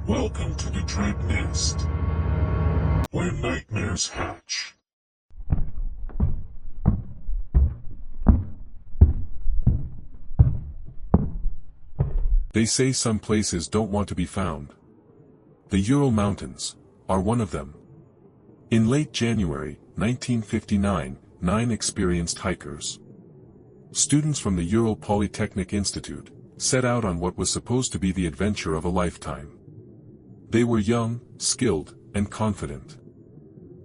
Welcome to the Dread Nest, where nightmares hatch. They say some places don't want to be found. The Ural Mountains are one of them. In late January 1959, 9 experienced hikers, students from the Ural Polytechnic Institute, set out on what was supposed to be the adventure of a lifetime. They were young, skilled, and confident.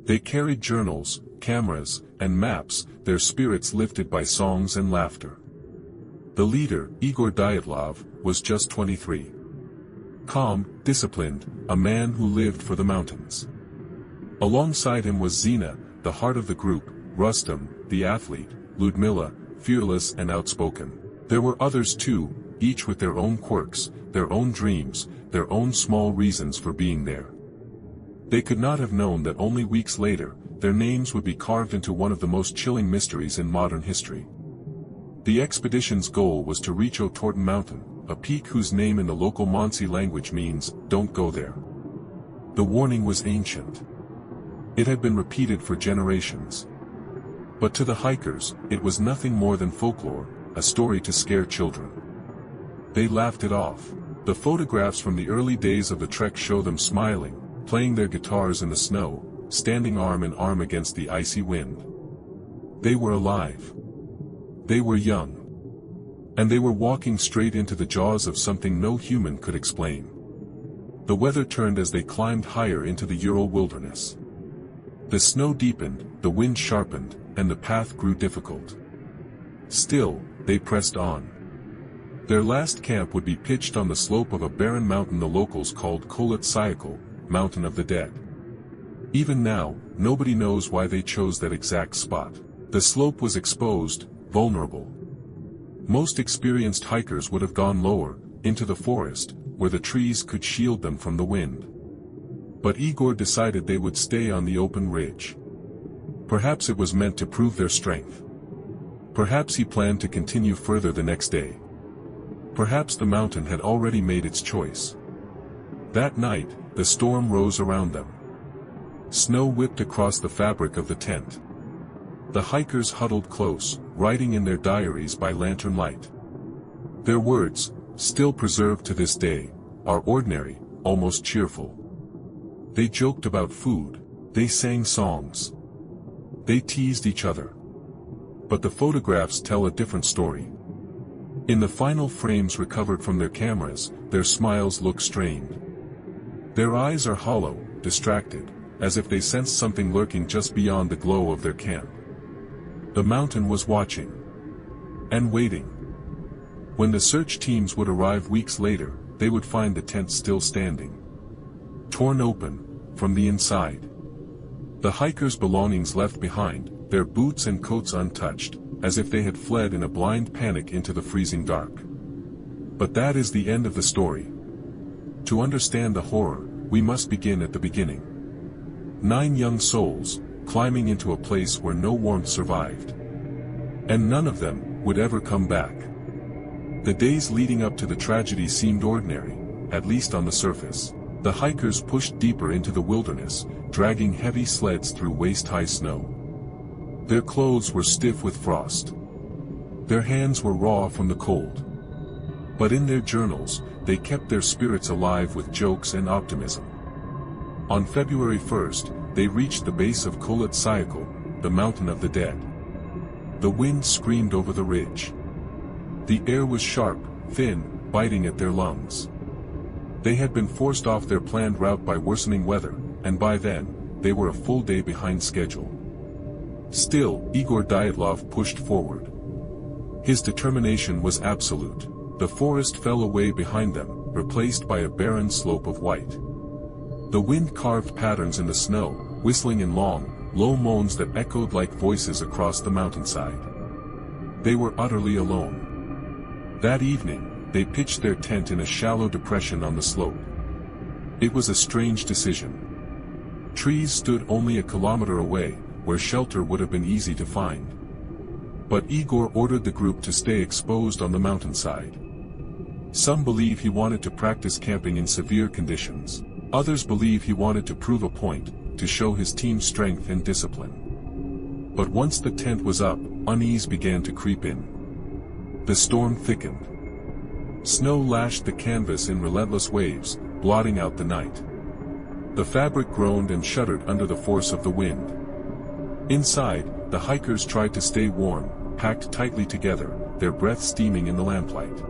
They carried journals, cameras, and maps, their spirits lifted by songs and laughter. The leader, Igor Dyatlov, was just 23. Calm, disciplined, a man who lived for the mountains. Alongside him was Zina, the heart of the group, Rustam, the athlete, Ludmila, fearless and outspoken. There were others too, each with their own quirks, their own dreams, their own small reasons for being there. They could not have known that only weeks later, their names would be carved into one of the most chilling mysteries in modern history. The expedition's goal was to reach Otorten Mountain, a peak whose name in the local Mansi language means, "Don't go there." The warning was ancient. It had been repeated for generations. But to the hikers, it was nothing more than folklore, a story to scare children. They laughed it off. The photographs from the early days of the trek show them smiling, playing their guitars in the snow, standing arm in arm against the icy wind. They were alive. They were young. And they were walking straight into the jaws of something no human could explain. The weather turned as they climbed higher into the Ural wilderness. The snow deepened, the wind sharpened, and the path grew difficult. Still, they pressed on. Their last camp would be pitched on the slope of a barren mountain the locals called Kolat Sayakal, Mountain of the Dead. Even now, nobody knows why they chose that exact spot. The slope was exposed, vulnerable. Most experienced hikers would have gone lower, into the forest, where the trees could shield them from the wind. But Igor decided they would stay on the open ridge. Perhaps it was meant to prove their strength. Perhaps he planned to continue further the next day. Perhaps the mountain had already made its choice. That night, the storm rose around them. Snow whipped across the fabric of the tent. The hikers huddled close, writing in their diaries by lantern light. Their words, still preserved to this day, are ordinary, almost cheerful. They joked about food, they sang songs. They teased each other. But the photographs tell a different story. In the final frames recovered from their cameras, their smiles look strained. Their eyes are hollow, distracted, as if they sensed something lurking just beyond the glow of their camp. The mountain was watching. And waiting. When the search teams would arrive weeks later, they would find the tent still standing. Torn open, from the inside. The hikers' belongings left behind, their boots and coats untouched, as if they had fled in a blind panic into the freezing dark. But that is the end of the story. To understand the horror, we must begin at the beginning. 9 young souls, climbing into a place where no warmth survived. And none of them would ever come back. The days leading up to the tragedy seemed ordinary, at least on the surface. The hikers pushed deeper into the wilderness, dragging heavy sleds through waist-high snow. Their clothes were stiff with frost. Their hands were raw from the cold. But in their journals, they kept their spirits alive with jokes and optimism. On February 1st, they reached the base of Kolat Sayakal, the Mountain of the Dead. The wind screamed over the ridge. The air was sharp, thin, biting at their lungs. They had been forced off their planned route by worsening weather, and by then, they were a full day behind schedule. Still, Igor Dyatlov pushed forward. His determination was absolute. The forest fell away behind them, replaced by a barren slope of white. The wind carved patterns in the snow, whistling in long, low moans that echoed like voices across the mountainside. They were utterly alone. That evening, they pitched their tent in a shallow depression on the slope. It was a strange decision. Trees stood only a kilometer away, where shelter would have been easy to find. But Igor ordered the group to stay exposed on the mountainside. Some believe he wanted to practice camping in severe conditions. Others believe he wanted to prove a point, to show his team's strength and discipline. But once the tent was up, unease began to creep in. The storm thickened. Snow lashed the canvas in relentless waves, blotting out the night. The fabric groaned and shuddered under the force of the wind. Inside, the hikers tried to stay warm, packed tightly together, their breath steaming in the lamplight.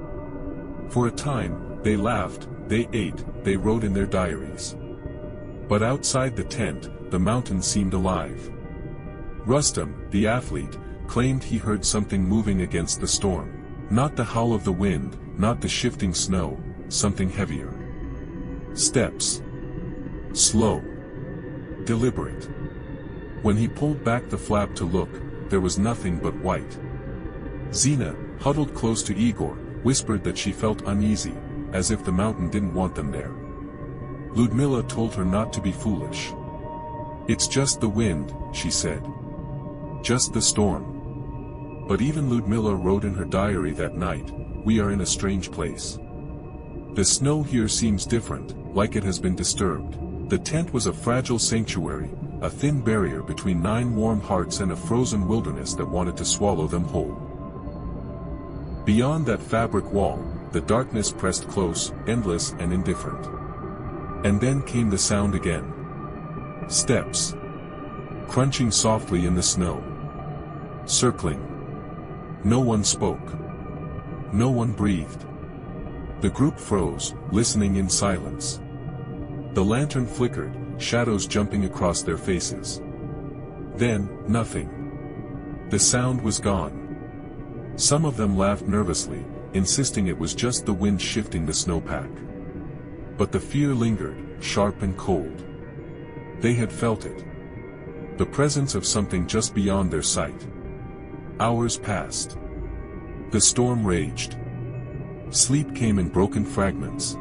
For a time, they laughed, they ate, they wrote in their diaries. But outside the tent, the mountain seemed alive. Rustam, the athlete, claimed he heard something moving against the storm. Not the howl of the wind, not the shifting snow, something heavier. Steps. Slow. Deliberate. When he pulled back the flap to look, there was nothing but white. Zina, huddled close to Igor, whispered that she felt uneasy, as if the mountain didn't want them there. Ludmila told her not to be foolish. "It's just the wind," she said. "Just the storm." But even Ludmila wrote in her diary that night, "We are in a strange place. The snow here seems different, like it has been disturbed." The tent was a fragile sanctuary, a thin barrier between 9 warm hearts and a frozen wilderness that wanted to swallow them whole. Beyond that fabric wall, the darkness pressed close, endless and indifferent. And then came the sound again. Steps. Crunching softly in the snow. Circling. No one spoke. No one breathed. The group froze, listening in silence. The lantern flickered, shadows jumping across their faces. Then, nothing. The sound was gone. Some of them laughed nervously, insisting it was just the wind shifting the snowpack. But the fear lingered, sharp and cold. They had felt it. The presence of something just beyond their sight. Hours passed. The storm raged. Sleep came in broken fragments.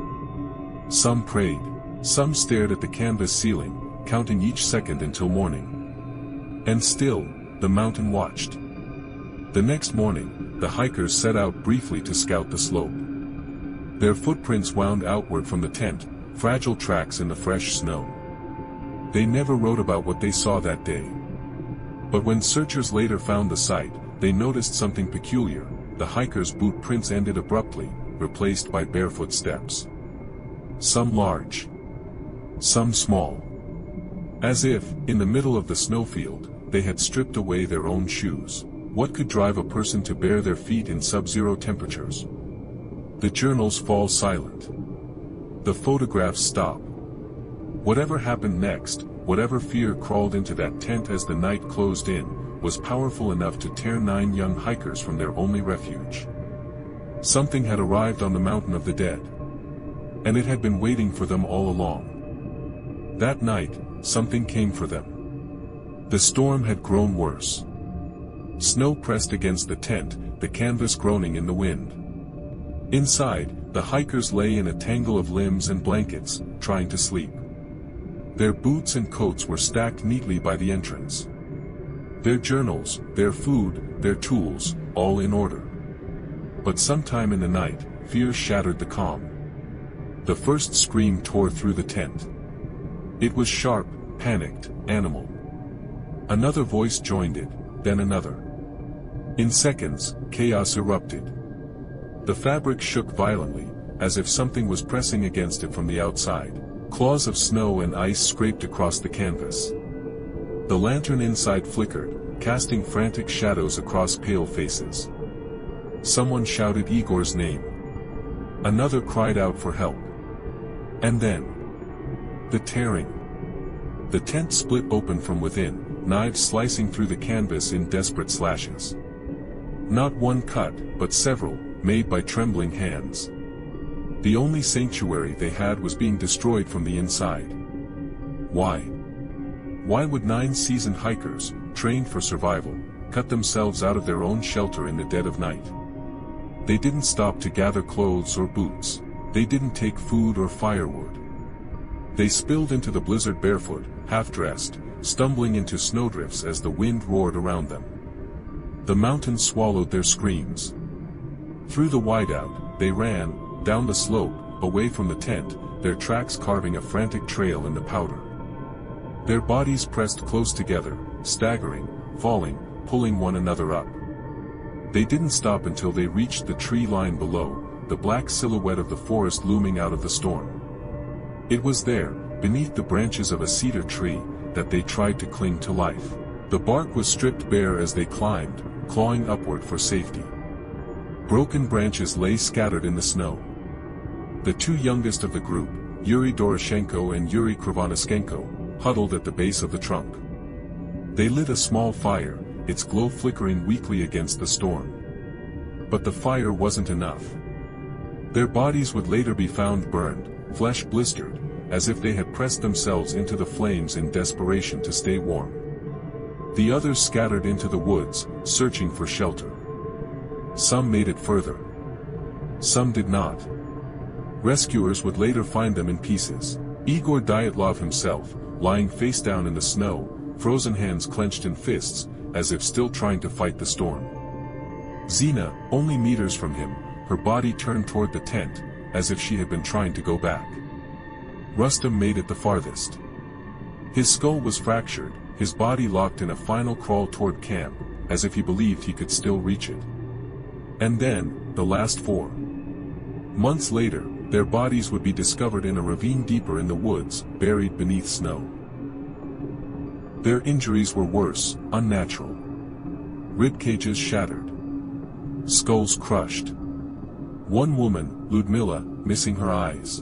Some prayed, some stared at the canvas ceiling, counting each second until morning. And still, the mountain watched. The next morning, the hikers set out briefly to scout the slope. Their footprints wound outward from the tent, fragile tracks in the fresh snow. They never wrote about what they saw that day. But when searchers later found the site, they noticed something peculiar. The hikers' boot prints ended abruptly, replaced by barefoot steps. Some large. Some small. As if, in the middle of the snowfield, they had stripped away their own shoes. What could drive a person to bare their feet in sub-zero temperatures? The journals fall silent. The photographs stop. Whatever happened next, whatever fear crawled into that tent as the night closed in, was powerful enough to tear 9 young hikers from their only refuge. Something had arrived on the mountain of the dead. And it had been waiting for them all along. That night, something came for them. The storm had grown worse. Snow pressed against the tent, the canvas groaning in the wind. Inside, the hikers lay in a tangle of limbs and blankets, trying to sleep. Their boots and coats were stacked neatly by the entrance. Their journals, their food, their tools, all in order. But sometime in the night, fear shattered the calm. The first scream tore through the tent. It was sharp, panicked, animal. Another voice joined it, then another. In seconds, chaos erupted. The fabric shook violently, as if something was pressing against it from the outside. Claws of snow and ice scraped across the canvas. The lantern inside flickered, casting frantic shadows across pale faces. Someone shouted Igor's name. Another cried out for help. And then, the tearing. The tent split open from within, knives slicing through the canvas in desperate slashes. Not one cut, but several, made by trembling hands. The only sanctuary they had was being destroyed from the inside. Why? Why would 9 seasoned hikers, trained for survival, cut themselves out of their own shelter in the dead of night? They didn't stop to gather clothes or boots. They didn't take food or firewood. They spilled into the blizzard barefoot, half-dressed, stumbling into snowdrifts as the wind roared around them. The mountain swallowed their screams. Through the whiteout, they ran, down the slope, away from the tent, their tracks carving a frantic trail in the powder. Their bodies pressed close together, staggering, falling, pulling one another up. They didn't stop until they reached the tree line below, the black silhouette of the forest looming out of the storm. It was there, beneath the branches of a cedar tree, that they tried to cling to life. The bark was stripped bare as they climbed, clawing upward for safety. Broken branches lay scattered in the snow. The two youngest of the group, Yuri Doroshenko and Yuri Krivonischenko, huddled at the base of the trunk. They lit a small fire, its glow flickering weakly against the storm. But the fire wasn't enough. Their bodies would later be found burned, flesh blistered, as if they had pressed themselves into the flames in desperation to stay warm. The others scattered into the woods, searching for shelter. Some made it further. Some did not. Rescuers would later find them in pieces. Igor Dyatlov himself, lying face down in the snow, frozen hands clenched in fists, as if still trying to fight the storm. Zina, only meters from him, her body turned toward the tent, as if she had been trying to go back. Rustam made it the farthest. His skull was fractured, his body locked in a final crawl toward camp, as if he believed he could still reach it. And then, the last four. Months later, their bodies would be discovered in a ravine deeper in the woods, buried beneath snow. Their injuries were worse, unnatural. Rib cages shattered. Skulls crushed. One woman, Ludmila, missing her eyes.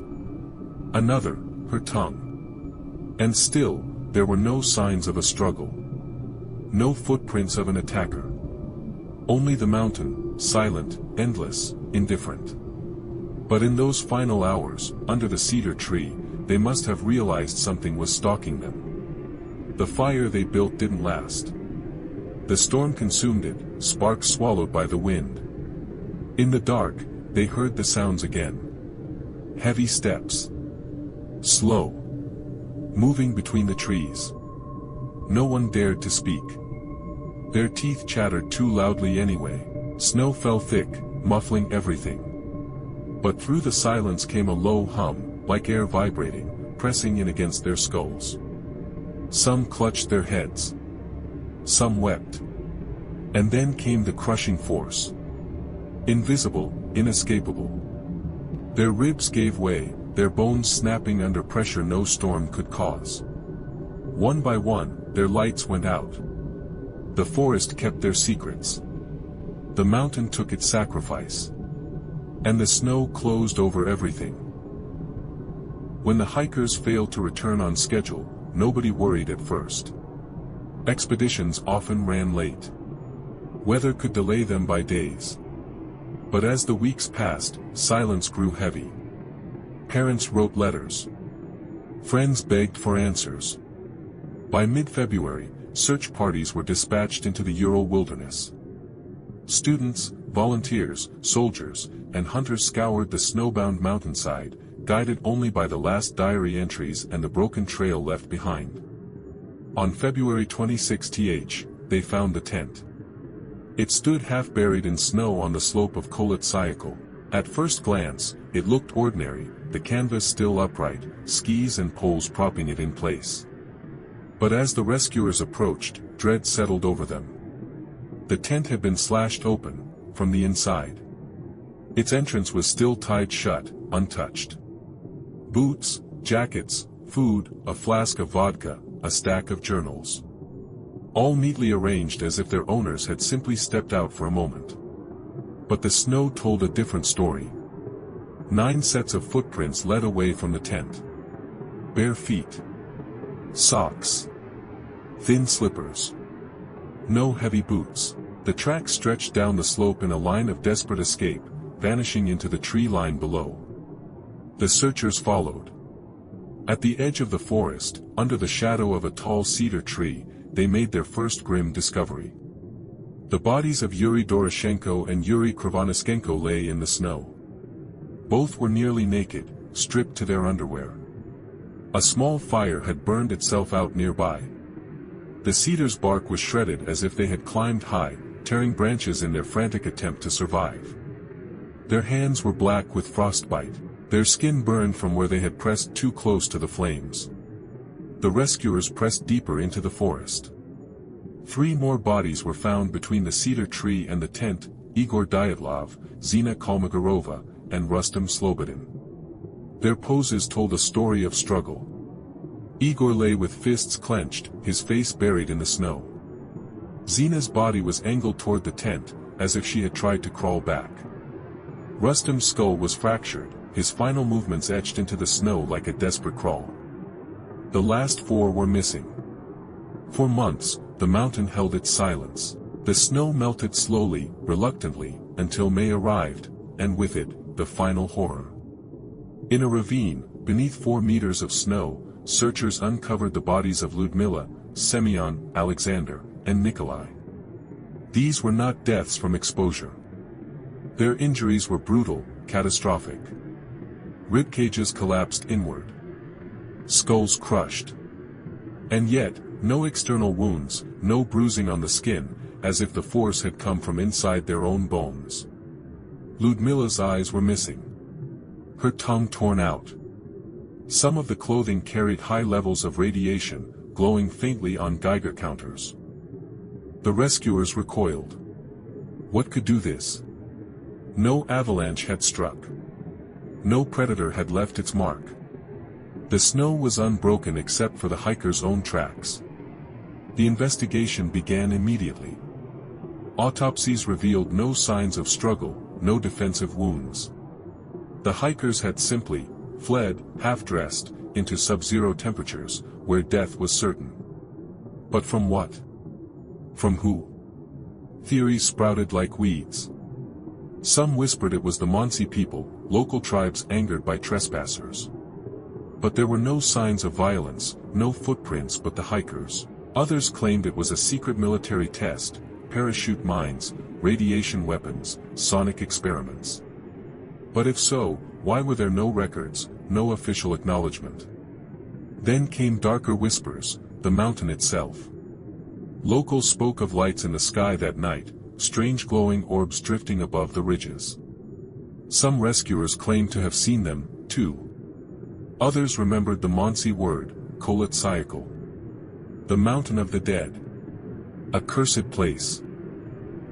Another, her tongue. And still, there were no signs of a struggle. No footprints of an attacker. Only the mountain, silent, endless, indifferent. But in those final hours, under the cedar tree, they must have realized something was stalking them. The fire they built didn't last. The storm consumed it, sparks swallowed by the wind. In the dark, they heard the sounds again. Heavy steps. Slow. Moving between the trees. No one dared to speak. Their teeth chattered too loudly anyway. Snow fell thick, muffling everything. But through the silence came a low hum, like air vibrating, pressing in against their skulls. Some clutched their heads. Some wept. And then came the crushing force. Invisible, inescapable. Their ribs gave way, their bones snapping under pressure no storm could cause. One by one, their lights went out. The forest kept their secrets. The mountain took its sacrifice. And the snow closed over everything. When the hikers failed to return on schedule, nobody worried at first. Expeditions often ran late. Weather could delay them by days. But as the weeks passed, silence grew heavy. Parents wrote letters. Friends begged for answers. By mid-February, search parties were dispatched into the Ural wilderness. Students, volunteers, soldiers, and hunters scoured the snowbound mountainside, guided only by the last diary entries and the broken trail left behind. On February 26 they found the tent. It stood half buried in snow on the slope of Kolet. At first glance, it looked ordinary, the canvas still upright, skis and poles propping it in place. But as the rescuers approached, dread settled over them. The tent had been slashed open, from the inside. Its entrance was still tied shut, untouched. Boots, jackets, food, a flask of vodka, a stack of journals. All neatly arranged as if their owners had simply stepped out for a moment. But the snow told a different story. 9 sets of footprints led away from the tent. Bare feet. Socks. Thin slippers. No heavy boots. The tracks stretched down the slope in a line of desperate escape, vanishing into the tree line below. The searchers followed. At the edge of the forest, under the shadow of a tall cedar tree, they made their first grim discovery. The bodies of Yuri Doroshenko and Yuri Krivonischenko lay in the snow. Both were nearly naked, stripped to their underwear. A small fire had burned itself out nearby. The cedar's bark was shredded as if they had climbed high, tearing branches in their frantic attempt to survive. Their hands were black with frostbite, their skin burned from where they had pressed too close to the flames. The rescuers pressed deeper into the forest. 3 more bodies were found between the cedar tree and the tent: Igor Dyatlov, Zina Kolmogorova, and Rustam Slobodin. Their poses told a story of struggle. Igor lay with fists clenched, his face buried in the snow. Zina's body was angled toward the tent, as if she had tried to crawl back. Rustam's skull was fractured, his final movements etched into the snow like a desperate crawl. The last 4 were missing. For months, the mountain held its silence. The snow melted slowly, reluctantly, until May arrived, and with it, the final horror. In a ravine, beneath 4 meters of snow, searchers uncovered the bodies of Ludmila, Semyon, Alexander, and Nikolai. These were not deaths from exposure. Their injuries were brutal, catastrophic. Rib cages collapsed inward. Skulls crushed. And yet, no external wounds, no bruising on the skin, as if the force had come from inside their own bones. Ludmila's eyes were missing. Her tongue torn out. Some of the clothing carried high levels of radiation, glowing faintly on Geiger counters. The rescuers recoiled. What could do this? No avalanche had struck. No predator had left its mark. The snow was unbroken except for the hikers' own tracks. The investigation began immediately. Autopsies revealed no signs of struggle, no defensive wounds. The hikers had simply fled, half-dressed, into sub-zero temperatures, where death was certain. But from what? From who? Theories sprouted like weeds. Some whispered it was the Mansi people, local tribes angered by trespassers. But there were no signs of violence, no footprints but the hikers. Others claimed it was a secret military test, parachute mines, radiation weapons, sonic experiments. But if so, why were there no records, no official acknowledgement? Then came darker whispers, the mountain itself. Locals spoke of lights in the sky that night, strange glowing orbs drifting above the ridges. Some rescuers claimed to have seen them, too. Others remembered the Mansi word, Kolat-Sayakal. The mountain of the dead. A cursed place.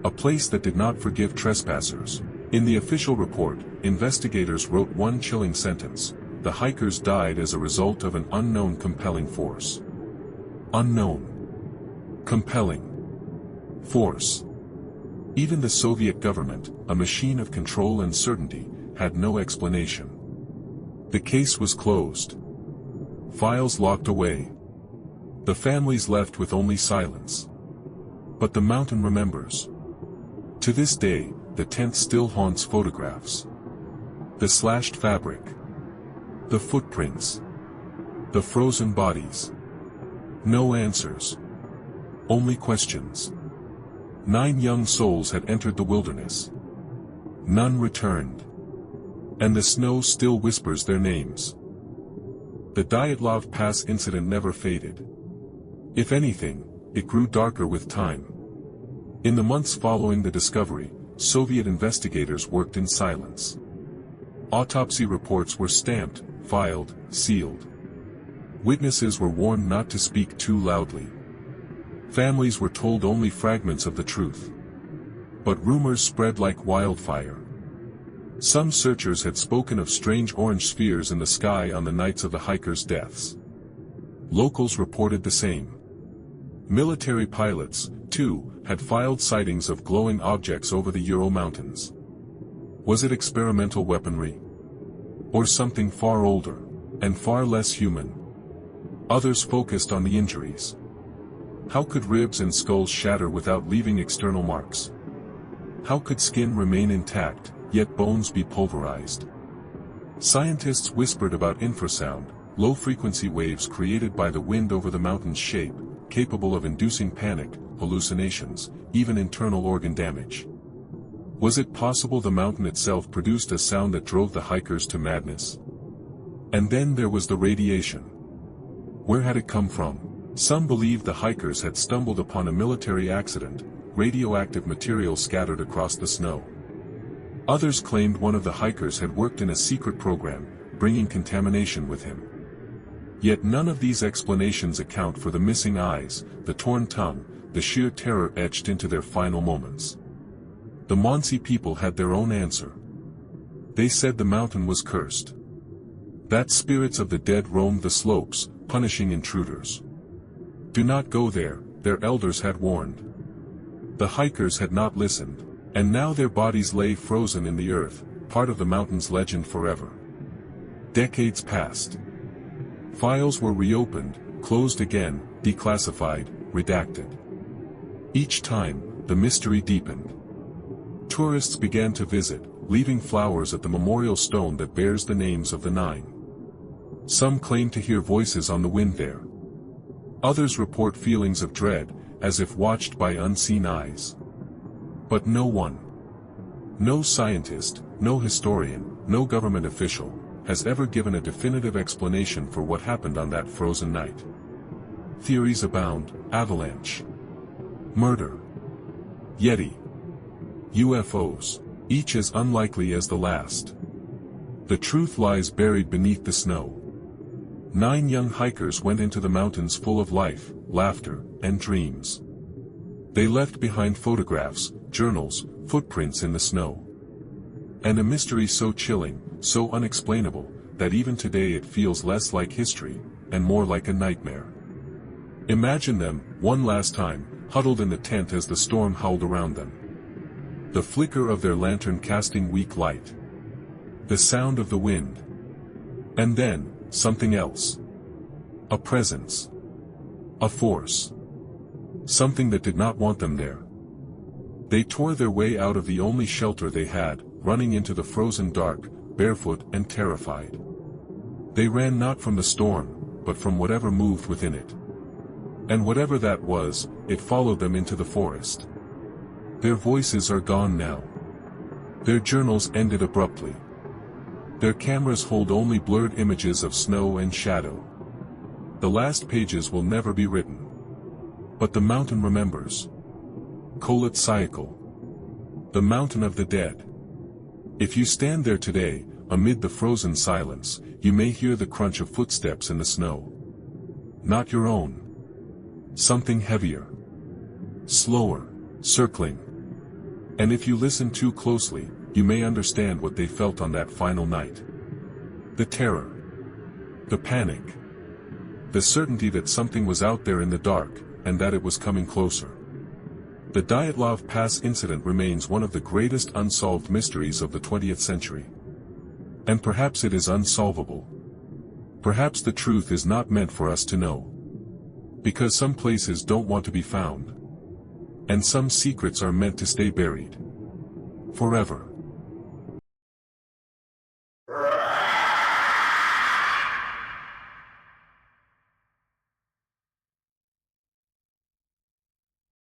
A place that did not forgive trespassers. In the official report, investigators wrote one chilling sentence: the hikers died as a result of an unknown compelling force. Unknown. Compelling. Force. Even the Soviet government, a machine of control and certainty, had no explanation. The case was closed. Files locked away. The families left with only silence. But the mountain remembers. To this day, the tent still haunts photographs. The slashed fabric. The footprints. The frozen bodies. No answers. Only questions. 9 young souls had entered the wilderness. None returned. And the snow still whispers their names. The Dyatlov Pass incident never faded. If anything, it grew darker with time. In the months following the discovery, Soviet investigators worked in silence. Autopsy reports were stamped, filed, sealed. Witnesses were warned not to speak too loudly. Families were told only fragments of the truth. But rumors spread like wildfire. Some searchers had spoken of strange orange spheres in the sky on the nights of the hikers' deaths. Locals reported the same. Military pilots, too, had filed sightings of glowing objects over the Ural Mountains. Was it experimental weaponry? Or something far older, and far less human? Others focused on the injuries. How could ribs and skulls shatter without leaving external marks? How could skin remain intact, yet bones be pulverized? Scientists whispered about infrasound, low-frequency waves created by the wind over the mountain's shape, capable of inducing panic, hallucinations, even internal organ damage. Was it possible the mountain itself produced a sound that drove the hikers to madness? And then there was the radiation. Where had it come from? Some believed the hikers had stumbled upon a military accident, radioactive material scattered across the snow. Others claimed one of the hikers had worked in a secret program, bringing contamination with him. Yet none of these explanations account for the missing eyes, the torn tongue, the sheer terror etched into their final moments. The Monsey people had their own answer. They said the mountain was cursed. That spirits of the dead roamed the slopes, punishing intruders. Do not go there, their elders had warned. The hikers had not listened, and now their bodies lay frozen in the earth, part of the mountain's legend forever. Decades passed. Files were reopened, closed again, declassified, redacted. Each time, the mystery deepened. Tourists began to visit, leaving flowers at the memorial stone that bears the names of the 9. Some claim to hear voices on the wind there. Others report feelings of dread, as if watched by unseen eyes. But no one, no scientist, no historian, no government official, has ever given a definitive explanation for what happened on that frozen night. Theories abound: avalanche, murder, Yeti, UFOs, each as unlikely as the last. The truth lies buried beneath the snow. 9 young hikers went into the mountains full of life, laughter, and dreams. They left behind photographs, journals, footprints in the snow. And a mystery so chilling, so unexplainable, that even today it feels less like history, and more like a nightmare. Imagine them, one last time, huddled in the tent as the storm howled around them. The flicker of their lantern casting weak light. The sound of the wind. And then, something else. A presence. A force. Something that did not want them there. They tore their way out of the only shelter they had, running into the frozen dark, barefoot and terrified. They ran not from the storm, but from whatever moved within it. And whatever that was, it followed them into the forest. Their voices are gone now. Their journals ended abruptly. Their cameras hold only blurred images of snow and shadow. The last pages will never be written. But the mountain remembers. Koletsyakal. The mountain of the dead. If you stand there today, amid the frozen silence, you may hear the crunch of footsteps in the snow. Not your own. Something heavier. Slower, circling. And if you listen too closely, you may understand what they felt on that final night. The terror. The panic. The certainty that something was out there in the dark, and that it was coming closer. The Dyatlov Pass Incident remains one of the greatest unsolved mysteries of the 20th century. And perhaps it is unsolvable. Perhaps the truth is not meant for us to know. Because some places don't want to be found. And some secrets are meant to stay buried. Forever.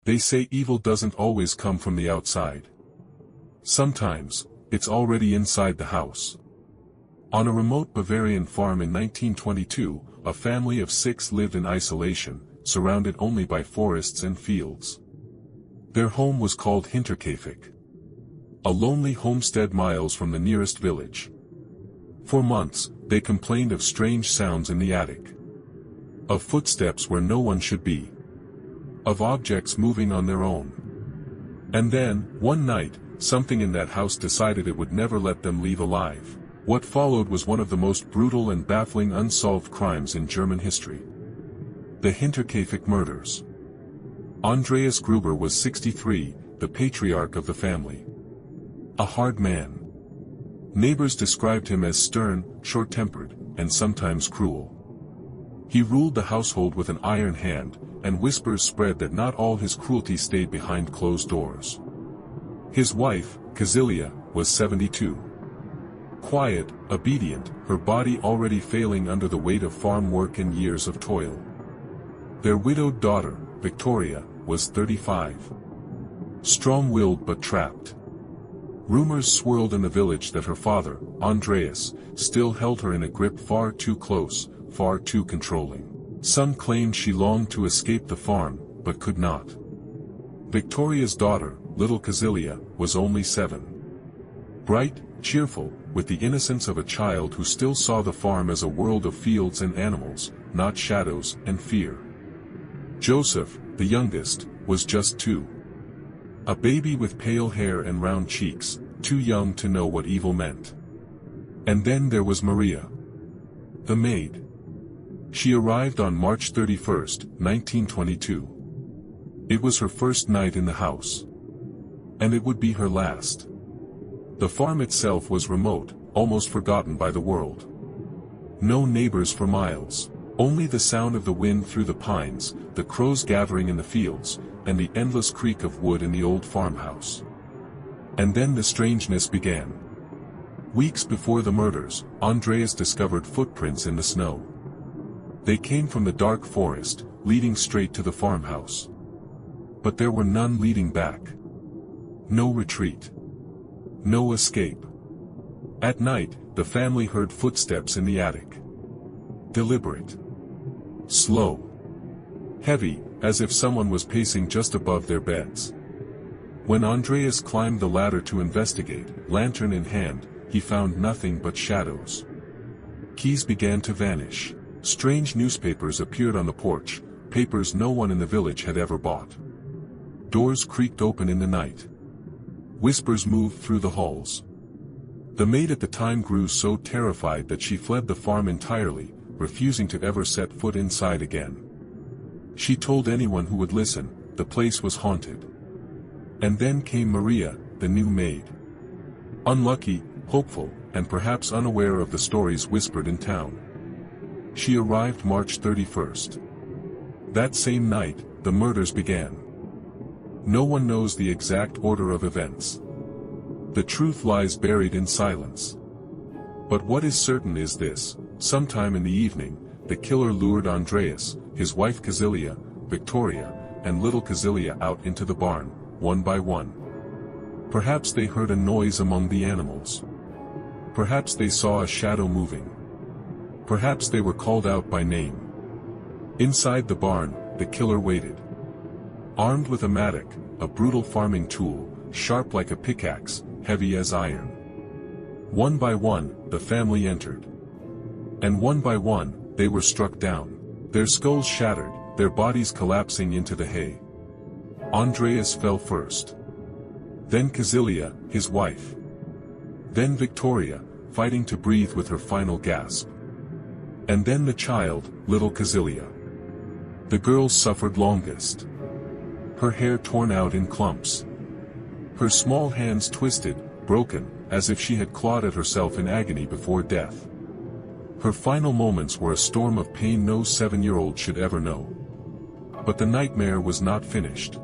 They say evil doesn't always come from the outside. Sometimes, it's already inside the house. On a remote Bavarian farm in 1922, a family of 6 lived in isolation, surrounded only by forests and fields. Their home was called Hinterkaifeck, a lonely homestead miles from the nearest village. For months, they complained of strange sounds in the attic. Of footsteps where no one should be. Of objects moving on their own. And then, one night, something in that house decided it would never let them leave alive. What followed was one of the most brutal and baffling unsolved crimes in German history. The Hinterkaifeck Murders. Andreas Gruber was 63, the patriarch of the family. A hard man. Neighbors described him as stern, short-tempered, and sometimes cruel. He ruled the household with an iron hand, and whispers spread that not all his cruelty stayed behind closed doors. His wife, Kazilia, was 72. Quiet, obedient, her body already failing under the weight of farm work and years of toil. Their widowed daughter, Victoria, was 35. Strong-willed but trapped. Rumors swirled in the village that her father, Andreas, still held her in a grip far too close, far too controlling. Some claimed she longed to escape the farm, but could not. Victoria's daughter, little Kazilia, was only 7. Bright, cheerful, with the innocence of a child who still saw the farm as a world of fields and animals, not shadows and fear. Joseph, the youngest, was just 2. A baby with pale hair and round cheeks, too young to know what evil meant. And then there was Maria, the maid. She arrived on March 31, 1922. It was her first night in the house. And it would be her last. The farm itself was remote, almost forgotten by the world. No neighbors for miles, only the sound of the wind through the pines, the crows gathering in the fields, and the endless creak of wood in the old farmhouse. And then the strangeness began. Weeks before the murders, Andreas discovered footprints in the snow. They came from the dark forest, leading straight to the farmhouse. But there were none leading back. No retreat. No escape. At night, the family heard footsteps in the attic. Deliberate. Slow. Heavy, as if someone was pacing just above their beds. When Andreas climbed the ladder to investigate, lantern in hand, he found nothing but shadows. Keys began to vanish. Strange newspapers appeared on the porch, papers no one in the village had ever bought. Doors creaked open in the night. Whispers moved through the halls. The maid at the time grew so terrified that she fled the farm entirely, refusing to ever set foot inside again. She told anyone who would listen, the place was haunted. And then came Maria, the new maid. Unlucky, hopeful, and perhaps unaware of the stories whispered in town. She arrived March 31st. That same night, the murders began. No one knows the exact order of events. The truth lies buried in silence. But what is certain is this: sometime in the evening, the killer lured Andreas, his wife Kazilia, Victoria, and little Kazilia out into the barn, one by one. Perhaps they heard a noise among the animals. Perhaps they saw a shadow moving. Perhaps they were called out by name. Inside the barn, the killer waited. Armed with a mattock, a brutal farming tool, sharp like a pickaxe, heavy as iron. One by one, the family entered. And one by one, they were struck down, their skulls shattered, their bodies collapsing into the hay. Andreas fell first. Then Kazilia, his wife. Then Victoria, fighting to breathe with her final gasp. And then the child, little Kazilia. The girl suffered longest. Her hair torn out in clumps. Her small hands twisted, broken, as if she had clawed at herself in agony before death. Her final moments were a storm of pain no 7-year-old should ever know. But the nightmare was not finished.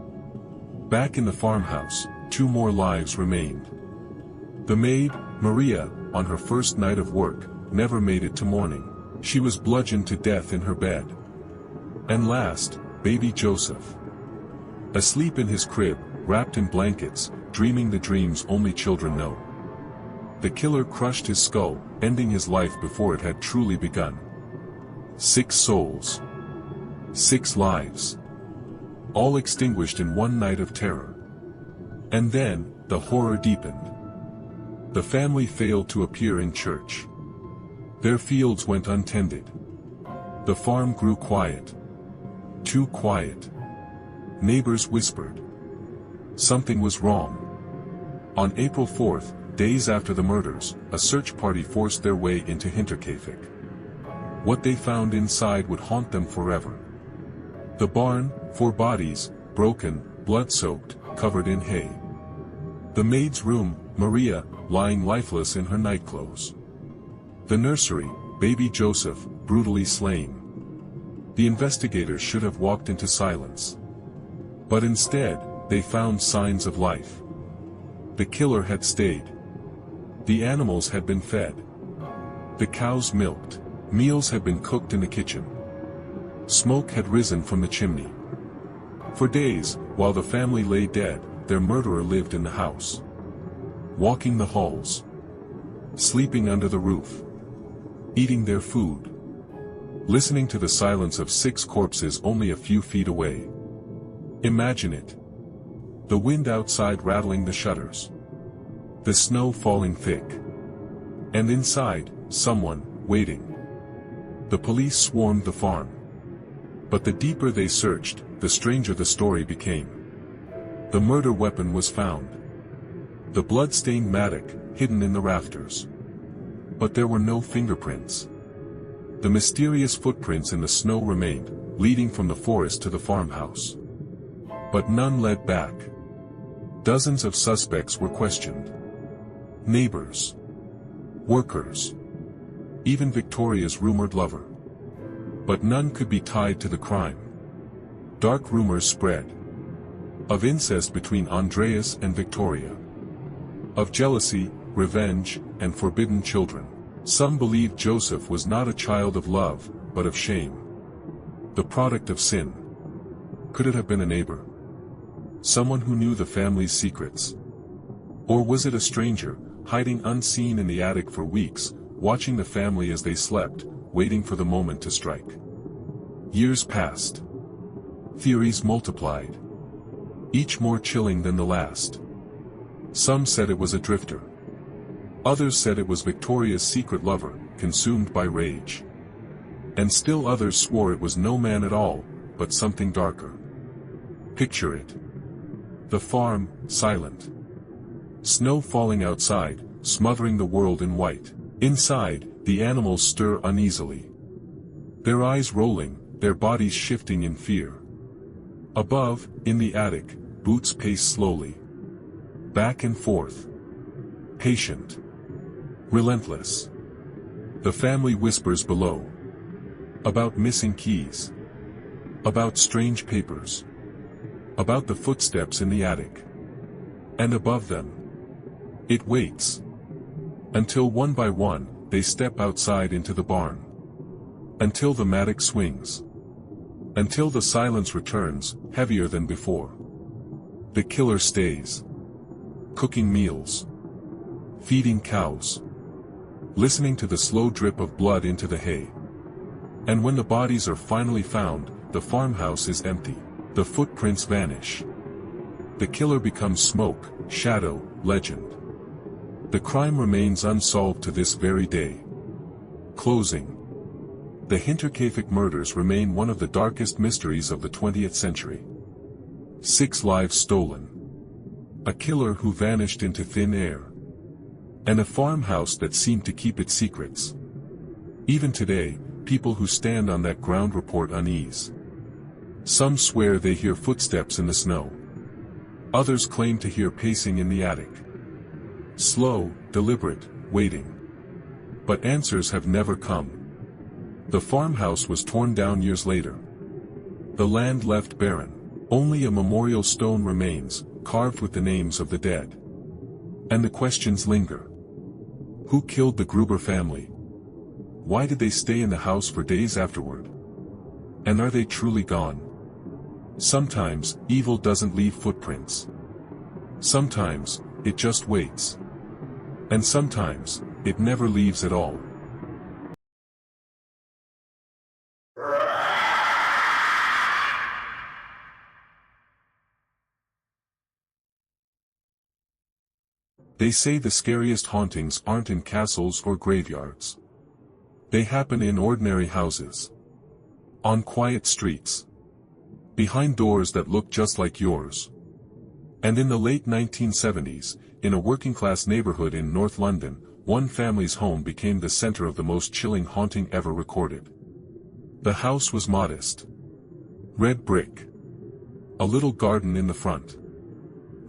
Back in the farmhouse, 2 more lives remained. The maid, Maria, on her first night of work, never made it to morning. She was bludgeoned to death in her bed. And last, baby Joseph. Asleep in his crib, wrapped in blankets, dreaming the dreams only children know. The killer crushed his skull, ending his life before it had truly begun. 6 souls. 6 lives. All extinguished in one night of terror. And then, the horror deepened. The family failed to appear in church. Their fields went untended. The farm grew quiet. Too quiet. Neighbors whispered. Something was wrong. On April 4th, days after the murders, a search party forced their way into Hinterkaifeck. What they found inside would haunt them forever. The barn, 4 bodies, broken, blood-soaked, covered in hay. The maid's room, Maria, lying lifeless in her nightclothes. The nursery, baby Joseph, brutally slain. The investigators should have walked into silence. But instead, they found signs of life. The killer had stayed. The animals had been fed. The cows milked. Meals had been cooked in the kitchen. Smoke had risen from the chimney. For days, while the family lay dead, their murderer lived in the house. Walking the halls. Sleeping under the roof. Eating their food. Listening to the silence of 6 corpses only a few feet away. Imagine it. The wind outside rattling the shutters. The snow falling thick. And inside, someone, waiting. The police swarmed the farm. But the deeper they searched, the stranger the story became. The murder weapon was found. The blood-stained mattock, hidden in the rafters. But there were no fingerprints. The mysterious footprints in the snow remained, leading from the forest to the farmhouse. But none led back. Dozens of suspects were questioned. Neighbors. Workers. Even Victoria's rumored lover. But none could be tied to the crime. Dark rumors spread. Of incest between Andreas and Victoria. Of jealousy, revenge, and forbidden children. Some believed Joseph was not a child of love, but of shame. The product of sin. Could it have been a neighbor? Someone who knew the family's secrets? Or was it a stranger, hiding unseen in the attic for weeks, watching the family as they slept, waiting for the moment to strike? Years passed. Theories multiplied. Each more chilling than the last. Some said it was a drifter. Others said it was Victoria's secret lover, consumed by rage. And still others swore it was no man at all, but something darker. Picture it. The farm, silent. Snow falling outside, smothering the world in white. Inside, the animals stir uneasily. Their eyes rolling, their bodies shifting in fear. Above, in the attic, boots pace slowly. Back and forth. Patient. Relentless. The family whispers below. About missing keys. About strange papers. About the footsteps in the attic. And above them. It waits. Until one by one, they step outside into the barn. Until the mattock swings. Until the silence returns, heavier than before. The killer stays. Cooking meals. Feeding cows. Listening to the slow drip of blood into the hay. And when the bodies are finally found, the farmhouse is empty. The footprints vanish. The killer becomes smoke, shadow, legend. The crime remains unsolved to this very day. Closing. The Hinterkaifeck murders remain one of the darkest mysteries of the 20th century. 6 lives stolen. A killer who vanished into thin air. And a farmhouse that seemed to keep its secrets. Even today, people who stand on that ground report unease. Some swear they hear footsteps in the snow. Others claim to hear pacing in the attic. Slow, deliberate, waiting. But answers have never come. The farmhouse was torn down years later. The land left barren. Only a memorial stone remains, carved with the names of the dead. And the questions linger. Who killed the Gruber family? Why did they stay in the house for days afterward? And are they truly gone? Sometimes, evil doesn't leave footprints. Sometimes, it just waits. And sometimes, it never leaves at all. They say the scariest hauntings aren't in castles or graveyards. They happen in ordinary houses. On quiet streets. Behind doors that look just like yours. And in the late 1970s, in a working-class neighborhood in North London, one family's home became the center of the most chilling haunting ever recorded. The house was modest. Red brick. A little garden in the front.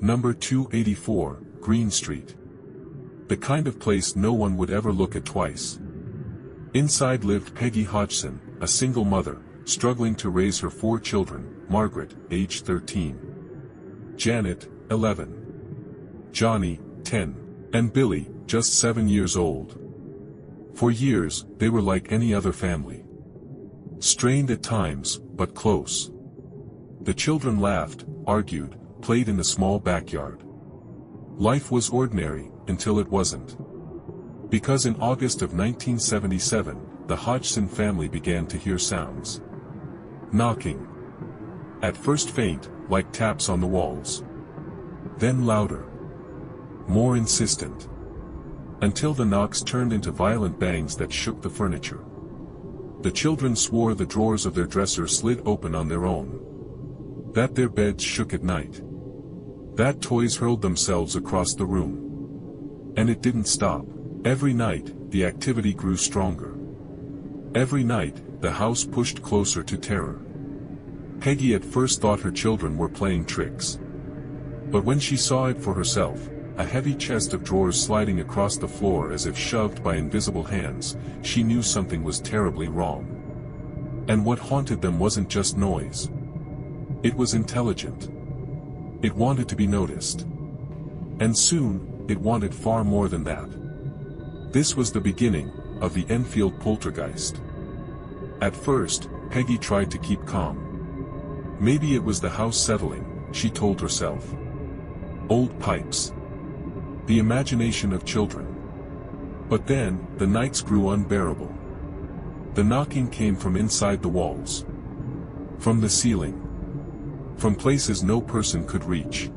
Number 284, Green Street. The kind of place no one would ever look at twice. Inside lived Peggy Hodgson, a single mother, struggling to raise her 4 children, Margaret, age 13. Janet, 11. Johnny, 10. And Billy, just 7 years old. For years, they were like any other family. Strained at times, but close. The children laughed, argued, played in the small backyard. Life was ordinary, until it wasn't. Because in August of 1977, the Hodgson family began to hear sounds. Knocking. At first faint, like taps on the walls. Then louder. more insistent. Until the knocks turned into violent bangs that shook the furniture. The children swore the drawers of their dresser slid open on their own. That their beds shook at night. That toys hurled themselves across the room. And it didn't stop. Every night, the activity grew stronger. Every night, the house pushed closer to terror. Peggy at first thought her children were playing tricks. But when she saw it for herself, a heavy chest of drawers sliding across the floor as if shoved by invisible hands, she knew something was terribly wrong. And what haunted them wasn't just noise. It was intelligent. It wanted to be noticed. And soon, it wanted far more than that. This was the beginning of the Enfield Poltergeist. At first, Peggy tried to keep calm. Maybe it was the house settling, she told herself. Old pipes. The imagination of children. But then, the nights grew unbearable. The knocking came from inside the walls. From the ceiling. From places no person could reach.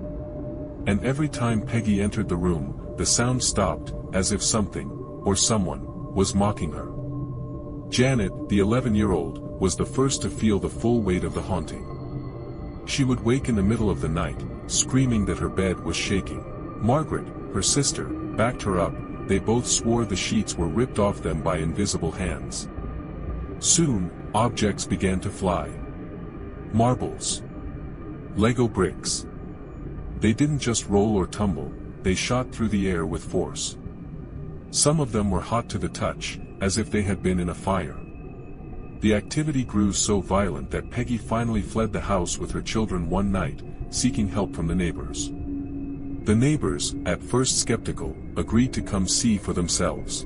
And every time Peggy entered the room, the sound stopped, as if something, or someone, was mocking her. Janet, the 11-year-old, was the first to feel the full weight of the haunting. She would wake in the middle of the night, screaming that her bed was shaking. Margaret, her sister, backed her up. They both swore the sheets were ripped off them by invisible hands. Soon, objects began to fly. Marbles. Lego bricks. They didn't just roll or tumble, they shot through the air with force. Some of them were hot to the touch, as if they had been in a fire. The activity grew so violent that Peggy finally fled the house with her children one night, seeking help from the neighbors. The neighbors, at first skeptical, agreed to come see for themselves.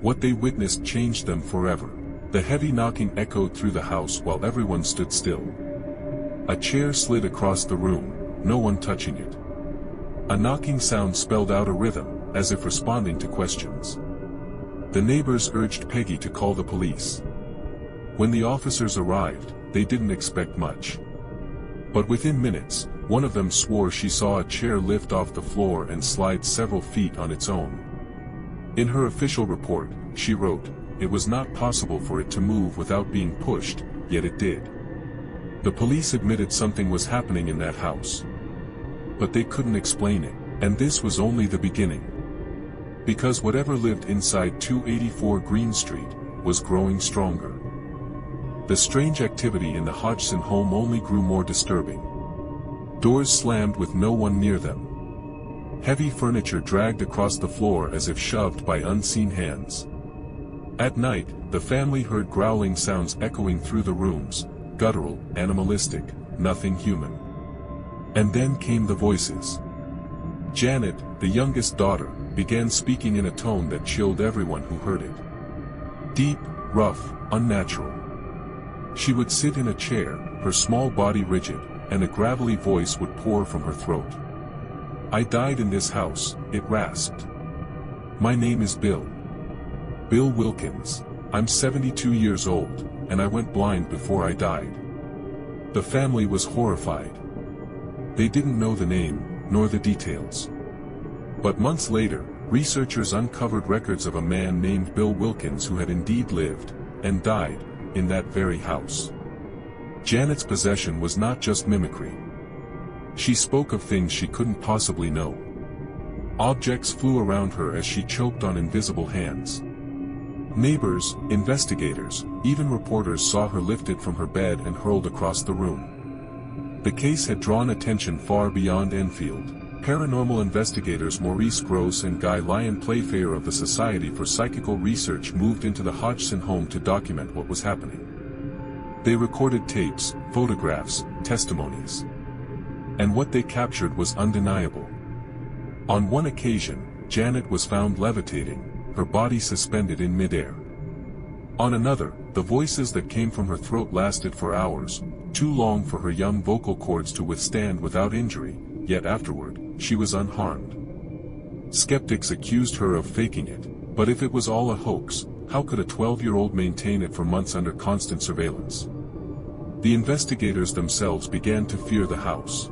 What they witnessed changed them forever. The heavy knocking echoed through the house while everyone stood still. A chair slid across the room, no one touching it. A knocking sound spelled out a rhythm, as if responding to questions. The neighbors urged Peggy to call the police. When the officers arrived, they didn't expect much. But within minutes, one of them swore she saw a chair lift off the floor and slide several feet on its own. In her official report, she wrote, "It was not possible for it to move without being pushed, yet it did." The police admitted something was happening in that house. But they couldn't explain it, and this was only the beginning. Because whatever lived inside 284 Green Street was growing stronger. The strange activity in the Hodgson home only grew more disturbing. Doors slammed with no one near them. Heavy furniture dragged across the floor as if shoved by unseen hands. At night, the family heard growling sounds echoing through the rooms, guttural, animalistic, nothing human. And then came the voices. Janet, the youngest daughter, began speaking in a tone that chilled everyone who heard it. Deep, rough, unnatural. She would sit in a chair, her small body rigid, and a gravelly voice would pour from her throat. "I died in this house," it rasped. "My name is Bill. Bill Wilkins. I'm 72 years old, and I went blind before I died." The family was horrified. They didn't know the name, nor the details. But months later, researchers uncovered records of a man named Bill Wilkins who had indeed lived, and died, in that very house. Janet's possession was not just mimicry. She spoke of things she couldn't possibly know. Objects flew around her as she choked on invisible hands. Neighbors, investigators, even reporters saw her lifted from her bed and hurled across the room. The case had drawn attention far beyond Enfield. Paranormal investigators Maurice Gross and Guy Lyon Playfair of the Society for Psychical Research moved into the Hodgson home to document what was happening. They recorded tapes, photographs, testimonies. And what they captured was undeniable. On one occasion, Janet was found levitating, her body suspended in midair. On another, the voices that came from her throat lasted for hours, too long for her young vocal cords to withstand without injury, yet afterward, she was unharmed. Skeptics accused her of faking it, but if it was all a hoax, how could a 12-year-old maintain it for months under constant surveillance? The investigators themselves began to fear the house.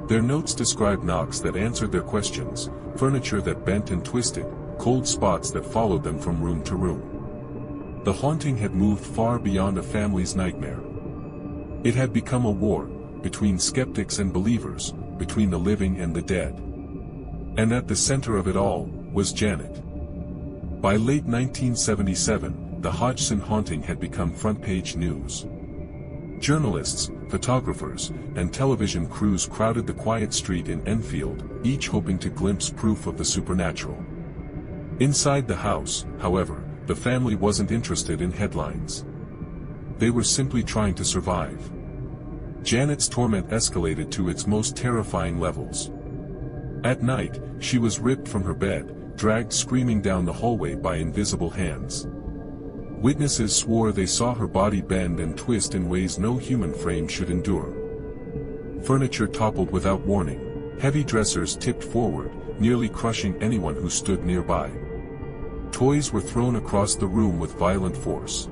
Their notes described knocks that answered their questions, furniture that bent and twisted, cold spots that followed them from room to room. The haunting had moved far beyond a family's nightmare. It had become a war, between skeptics and believers, between the living and the dead. And at the center of it all, was Janet. By late 1977, the Hodgson haunting had become front-page news. Journalists, photographers, and television crews crowded the quiet street in Enfield, each hoping to glimpse proof of the supernatural. Inside the house, however, the family wasn't interested in headlines. They were simply trying to survive. Janet's torment escalated to its most terrifying levels. At night, she was ripped from her bed, dragged screaming down the hallway by invisible hands. Witnesses swore they saw her body bend and twist in ways no human frame should endure. Furniture toppled without warning, heavy dressers tipped forward, nearly crushing anyone who stood nearby. Toys were thrown across the room with violent force.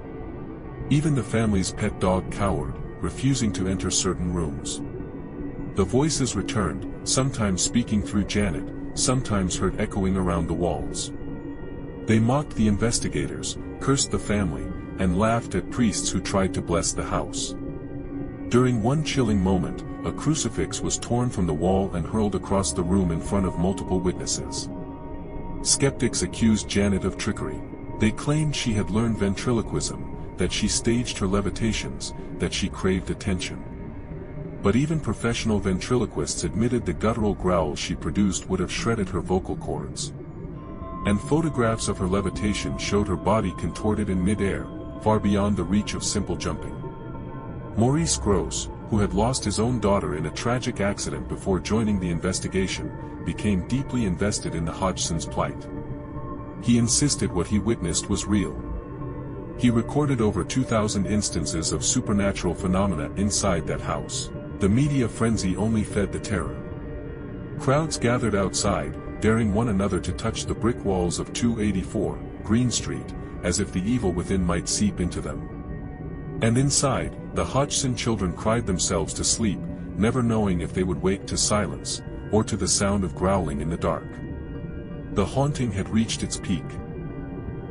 Even the family's pet dog cowered, refusing to enter certain rooms. The voices returned, sometimes speaking through Janet, sometimes heard echoing around the walls. They mocked the investigators, cursed the family, and laughed at priests who tried to bless the house. During one chilling moment, a crucifix was torn from the wall and hurled across the room in front of multiple witnesses. Skeptics accused Janet of trickery. They claimed she had learned ventriloquism, that she staged her levitations, that she craved attention. But even professional ventriloquists admitted the guttural growls she produced would have shredded her vocal cords. And photographs of her levitation showed her body contorted in mid-air, far beyond the reach of simple jumping. Maurice Grosse, who had lost his own daughter in a tragic accident before joining the investigation, became deeply invested in the Hodgsons' plight. He insisted what he witnessed was real. He recorded over 2,000 instances of supernatural phenomena inside that house. The media frenzy only fed the terror. Crowds gathered outside, daring one another to touch the brick walls of 284 Green Street, as if the evil within might seep into them. And inside, the Hodgson children cried themselves to sleep, never knowing if they would wake to silence, or to the sound of growling in the dark. The haunting had reached its peak.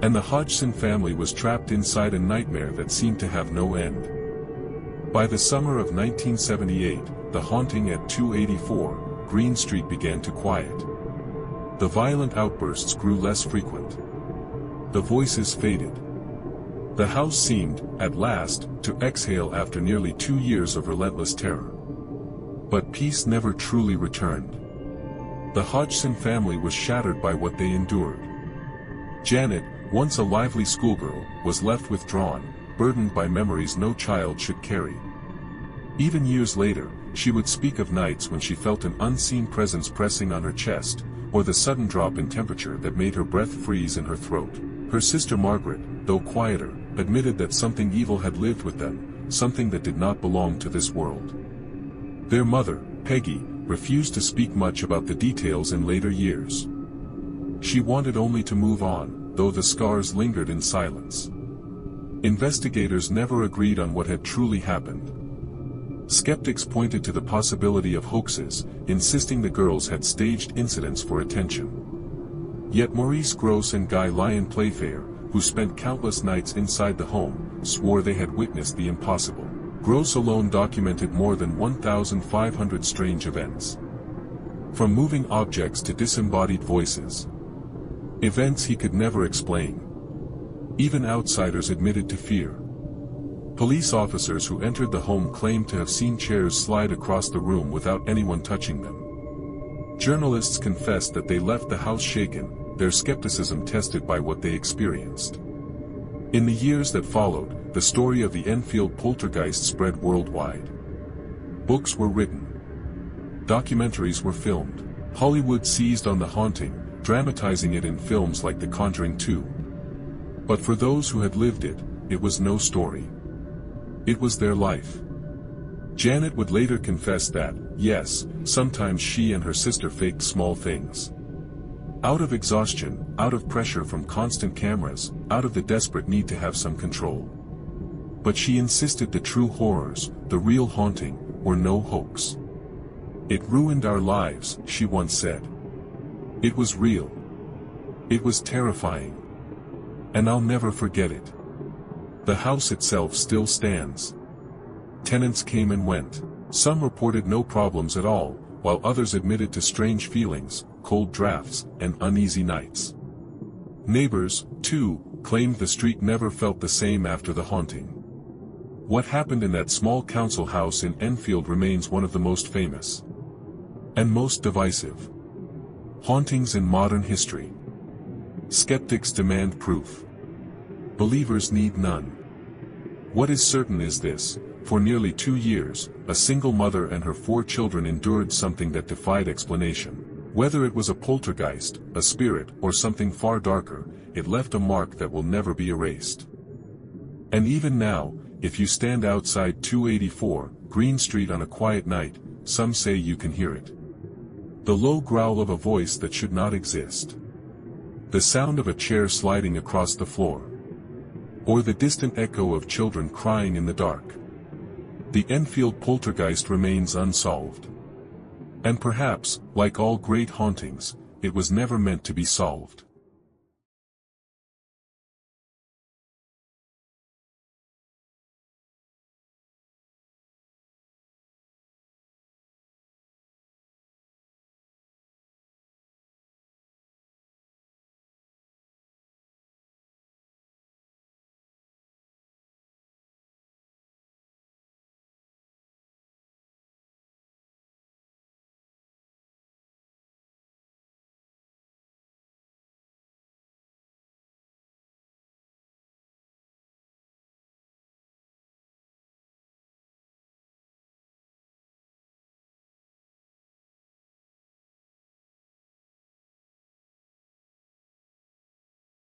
And the Hodgson family was trapped inside a nightmare that seemed to have no end. By the summer of 1978, the haunting at 284 Green Street began to quiet. The violent outbursts grew less frequent. The voices faded. The house seemed, at last, to exhale after nearly 2 years of relentless terror. But peace never truly returned. The Hodgson family was shattered by what they endured. Janet, once a lively schoolgirl, was left withdrawn, burdened by memories no child should carry. Even years later, she would speak of nights when she felt an unseen presence pressing on her chest, or the sudden drop in temperature that made her breath freeze in her throat. Her sister Margaret, though quieter, admitted that something evil had lived with them, something that did not belong to this world. Their mother, Peggy, refused to speak much about the details in later years. She wanted only to move on, though the scars lingered in silence. Investigators never agreed on what had truly happened. Skeptics pointed to the possibility of hoaxes, insisting the girls had staged incidents for attention. Yet Maurice Grosse and Guy Lyon Playfair, who spent countless nights inside the home, swore they had witnessed the impossible. Grosse alone documented more than 1,500 strange events. From moving objects to disembodied voices. Events he could never explain. Even outsiders admitted to fear. Police officers who entered the home claimed to have seen chairs slide across the room without anyone touching them. Journalists confessed that they left the house shaken, their skepticism tested by what they experienced. In the years that followed, the story of the Enfield Poltergeist spread worldwide. Books were written. Documentaries were filmed. Hollywood seized on the haunting, dramatizing it in films like The Conjuring 2. But for those who had lived it, it was no story. It was their life. Janet would later confess that, yes, sometimes she and her sister faked small things. Out of exhaustion, out of pressure from constant cameras, out of the desperate need to have some control. But she insisted the true horrors, the real haunting, were no hoax. "It ruined our lives," she once said. "It was real. It was terrifying. And I'll never forget it." The house itself still stands. Tenants came and went. Some reported no problems at all, while others admitted to strange feelings, cold drafts, and uneasy nights. Neighbors, too, claimed the street never felt the same after the haunting. What happened in that small council house in Enfield remains one of the most famous and most divisive hauntings in modern history. Skeptics demand proof. Believers need none. What is certain is this: for nearly 2 years, a single mother and her 4 children endured something that defied explanation. Whether it was a poltergeist, a spirit, or something far darker, it left a mark that will never be erased. And even now, if you stand outside 284 Green Street on a quiet night, some say you can hear it. The low growl of a voice that should not exist. The sound of a chair sliding across the floor. Or the distant echo of children crying in the dark. The Enfield Poltergeist remains unsolved. And perhaps, like all great hauntings, it was never meant to be solved.